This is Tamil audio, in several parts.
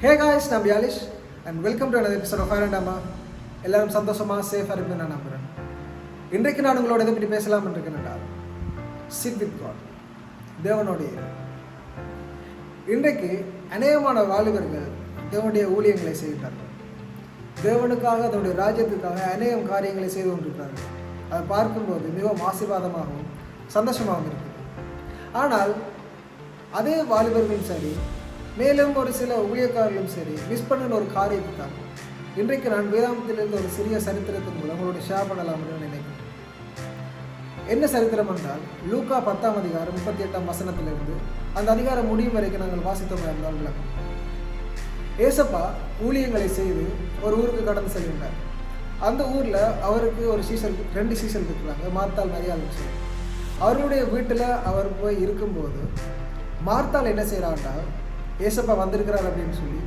ஹே காய்ஸ், நான் பியாலிஷ் and welcome to another episode of Fire and Amma. எல்லாரும் சந்தோஷமாக சேஃபாக இருப்பேன் நான் நம்புகிறேன். இன்றைக்கு நான் உங்களோட இதை பற்றி பேசலாம் இருக்கேன். சிட் வித் காட், தேவனுடைய. இன்றைக்கு அநேகமான வாலிபர்கள் தேவனுடைய ஊழியங்களை செய்கிறார்கள். தேவனுக்காக, அதனுடைய ராஜ்யத்துக்காக அநேகம் காரியங்களை செய்து கொண்டிருக்கிறார்கள். அதை பார்க்கும்போது மிகவும் ஆசீர்வாதமாகவும் சந்தோஷமாகவும் இருக்குது. ஆனால் அதே வாலிபர்களும் சரி, மேலும் ஒரு சில ஊழியக்காரர்களும் சரி, மிஸ் பண்ணின ஒரு காரியத்தை தான் இன்றைக்கு நான் வேதாந்தத்திலிருந்து ஒரு சிறிய சரித்திரத்தின் மூலம் உங்களோட ஷேர் பண்ணலாம் என்று நினைக்கிறேன். என்ன சரித்திரம் என்றால், லூக்கா 10ஆம் அதிகாரம் 38ஆம் வசனத்திலிருந்து அந்த அதிகாரம் முடியும் வரைக்கும் நாங்கள் வாசித்தோம் இருந்தால் விளக்கம். ஏசப்பா ஊழியங்களை செய்து ஒரு ஊருக்கு கடந்து செல்கின்றார். அந்த ஊரில் அவருக்கு ஒரு சீசன், 2 சீசன் இருக்கிறாங்க, மார்த்தாள், மரியாள் சொல்லி. அவருடைய வீட்டில் அவர் போய் இருக்கும்போது மார்த்தாள் என்ன செய்கிறான்னா, ஏசப்பா வந்திருக்கிறார் அப்படின்னு சொல்லி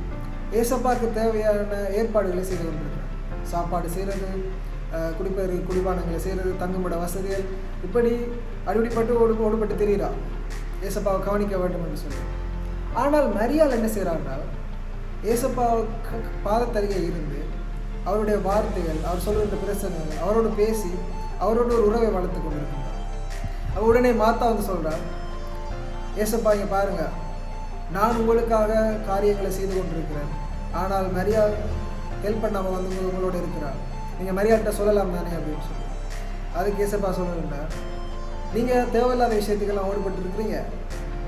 ஏசப்பாவுக்கு தேவையான ஏற்பாடுகளை செய்து கொண்டிருக்கிறார். சாப்பாடு செய்கிறது, குடிபானங்களை செய்கிறது, தங்குமிட வசதிகள், இப்படி அடிப்பட்டு ஓடுபட்டு தெரிகிறார் ஏசப்பாவை கவனிக்க வேண்டும் என்று சொல்லி. ஆனால் மரியாள் என்ன செய்கிறான்னா, ஏசப்பா பாதத்தருகே இருந்து அவருடைய வார்த்தைகள், அவர் சொல்லுகின்ற பிரசங்கங்கள், அவரோடு பேசி அவரோட ஒரு உறவை வளர்த்து கொண்டிருக்கிறார். உடனே மாத்தா வந்து சொல்கிறார், ஏசப்பா இங்கே பாருங்கள், நான் உங்களுக்காக காரியங்களை செய்து கொண்டிருக்கிறேன், ஆனால் மரியாள் ஹெல்ப் பண்ணாமல் வந்து உங்களோட இருக்கிறார், நீங்கள் மரியாள்கிட்ட சொல்லலாம் தானே அப்படின்னு சொல்லி. அதுக்கு ஏசப்பா சொல்லுங்கள், நீங்கள் தேவையில்லாத விஷயத்துக்கெல்லாம் ஓடுபட்டு இருக்கிறீங்க,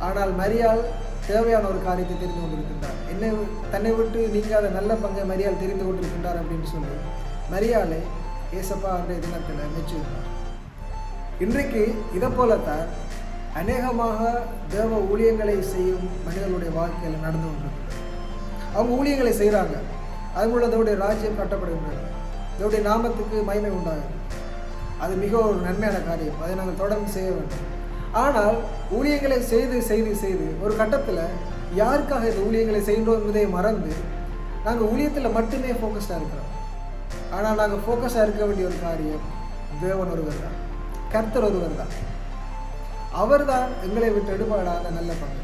ஆனால் மரியாள் தேவையான ஒரு காரியத்தை தெரிந்து கொண்டிருக்கின்றார், தன்னை விட்டு நீங்கள் அதை நல்ல பங்கை மரியாள் தெரிந்து கொண்டிருக்கின்றார் அப்படின்னு சொல்லி மரியாளை ஏசப்பா அன்றைய தினத்தில் மெச்சுகிறார். இன்றைக்கு இதை போலத்தான் அநேகமாக தேவ ஊழியங்களை செய்யும் மனிதர்களுடைய வாழ்க்கையில் நடந்து கொண்டிருக்கிறது. அவங்க ஊழியங்களை செய்கிறாங்க, அது மூலம் தேவனுடைய ராஜ்யம் கட்டப்படுகின்றது, தேவனுடைய நாமத்துக்கு மகிமை உண்டாகுது. அது மிக ஒரு நன்மையான காரியம், அதை நாங்கள் தொடர்ந்து செய்ய வேண்டும். ஆனால் ஊழியங்களை செய்து செய்து செய்து ஒரு கட்டத்தில் யாருக்காக இந்த ஊழியங்களை செய்கிறோம் என்பதை மறந்து நாங்கள் ஊழியத்தில் மட்டுமே ஃபோக்கஸ்டாக இருக்கிறோம். ஆனால் நாங்கள் ஃபோக்கஸாக இருக்க வேண்டிய ஒரு காரியம், தேவன் ஒருவர் தான், கர்த்தர் ஒருவர் தான். அவர் தான் எங்களை விட்டு எடுபடாத நல்ல பங்கு.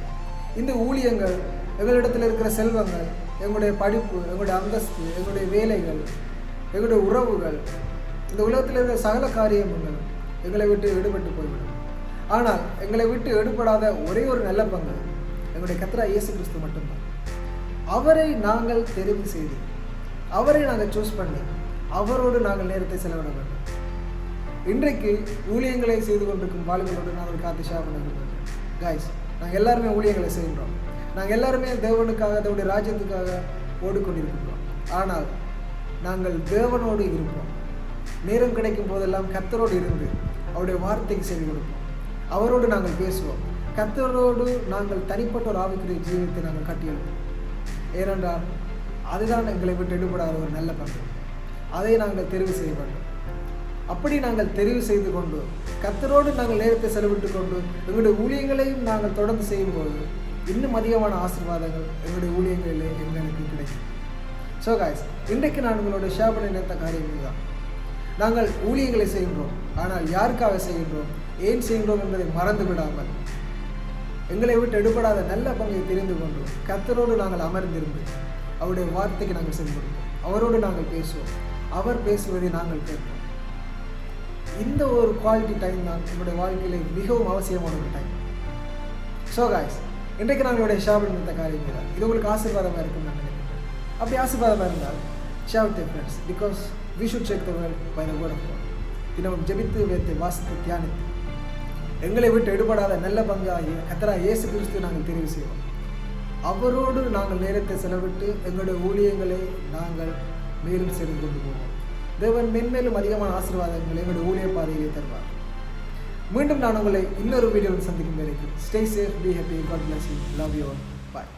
இந்த ஊழியங்கள், எங்களிடத்தில் இருக்கிற செல்வங்கள், எங்களுடைய படிப்பு, எங்களுடைய அந்தஸ்து, எங்களுடைய வேலைகள், எங்களுடைய உறவுகள், இந்த உலகத்தில் இருக்கிற சகல காரியங்களும் எங்களை விட்டு எடுபட்டு போய்விடும். ஆனால் எங்களை விட்டு எடுபடாத ஒரே ஒரு நல்ல பங்கு எங்களுடைய கர்த்தராகிய இயேசு கிறிஸ்து மட்டும்தான். அவரை நாங்கள் தெரிவு செய்து, அவரை நாங்கள் சூஸ் பண்ணி, அவரோடு நாங்கள் நேரத்தை செலவிட வேண்டும். இன்றைக்கு ஊழியங்களை செய்து கொண்டிருக்கும் வாலிபர்களோடு நான் ஒரு காத்து ஷேர் பண்ண விரும்புகிறேன். காய்ஸ், நாங்கள் எல்லாருமே ஊழியங்களை செய்கிறோம், நாங்கள் எல்லாருமே தேவனுக்காக, தேவனுடைய ராஜ்யத்துக்காக ஓடிக்கொண்டிருக்கின்றோம். ஆனால் நாங்கள் தேவனோடு இருப்போம். நேரம் கிடைக்கும் போதெல்லாம் கர்த்தரோடு இருந்து அவருடைய வார்த்தைக்கு செவி கொடுப்போம், அவரோடு நாங்கள் பேசுவோம், கர்த்தரோடு நாங்கள் தனிப்பட்ட ஒரு ஆவிக்குரிய ஜீவியத்தை நாங்கள் கட்டியெழுப்போம். ஏனென்றால் அதுதான் எங்களை விட்டு எடுபடாத ஒரு நல்ல பங்கு. அதை நாங்கள் தெரிவு செய்ய வேண்டும். அப்படி நாங்கள் தெரிவு செய்து கொண்டு கர்த்தரோடு நாங்கள் நேரத்தை செலவிட்டு கொண்டு எங்களுடைய ஊழியங்களையும் நாங்கள் தொடர்ந்து செய்யும்போது இன்னும் அதிகமான ஆசீர்வாதங்கள் எங்களுடைய ஊழியங்களிலே எங்களுக்கு கிடைக்கும். ஸோ காய்ஸ், இன்றைக்கு நான் உங்களோட ஷேர் பண்ண நினைத்த காரியங்கள் தான். நாங்கள் ஊழியங்களை செய்கின்றோம், ஆனால் யாருக்காக செய்கின்றோம், ஏன் செய்கின்றோம் என்பதை மறந்து விடாமல் எங்களை விட்டு எடுபடாத நல்ல பங்கை தெரிந்து கொண்டு கர்த்தரோடு நாங்கள் அமர்ந்திருந்து அவருடைய வார்த்தைக்கு நாங்கள் செல்கிறோம், அவரோடு நாங்கள் பேசுவோம், அவர் பேசுவதை நாங்கள் கேட்போம். இந்த ஒரு குவாலிட்டி டைம் தான் என்னுடைய வாழ்க்கையில் மிகவும் அவசியமான ஒரு டைம். ஸோ காய்ஸ், இன்றைக்கு நாங்களுடைய ஷேர் பண்ண காரியம் தான். இது உங்களுக்கு ஆசீர்வாதமாக இருக்கும்னு நான் நினைக்கிறேன். அப்படி ஆசீர்வாதமாக இருந்தால் share with friends, because we should check the world by the word of God. தினமும் ஜெபித்து, வேத்து, வாசித்து, தியானித்து எங்களை விட்டு எடுபடாத நல்ல பங்காகி கர்த்தராகிய இயேசு கிறிஸ்து நாங்கள் தெரிவு செய்வோம். அவரோடு நாங்கள் நேரத்தை செலவிட்டு எங்களுடைய ஊழியங்களை நாங்கள் மேலும் செய்து கொண்டு போவோம். தேவன் மென்மேலும் அதிகமான ஆசீர்வாதங்களை எங்களுடைய ஊழிய பாதையிலே தருவார். மீண்டும் நான் உங்களை இன்னொரு வீடியோவில் சந்திக்கும் வரைக்கும் stay safe, be happy, God bless you, love you all, bye.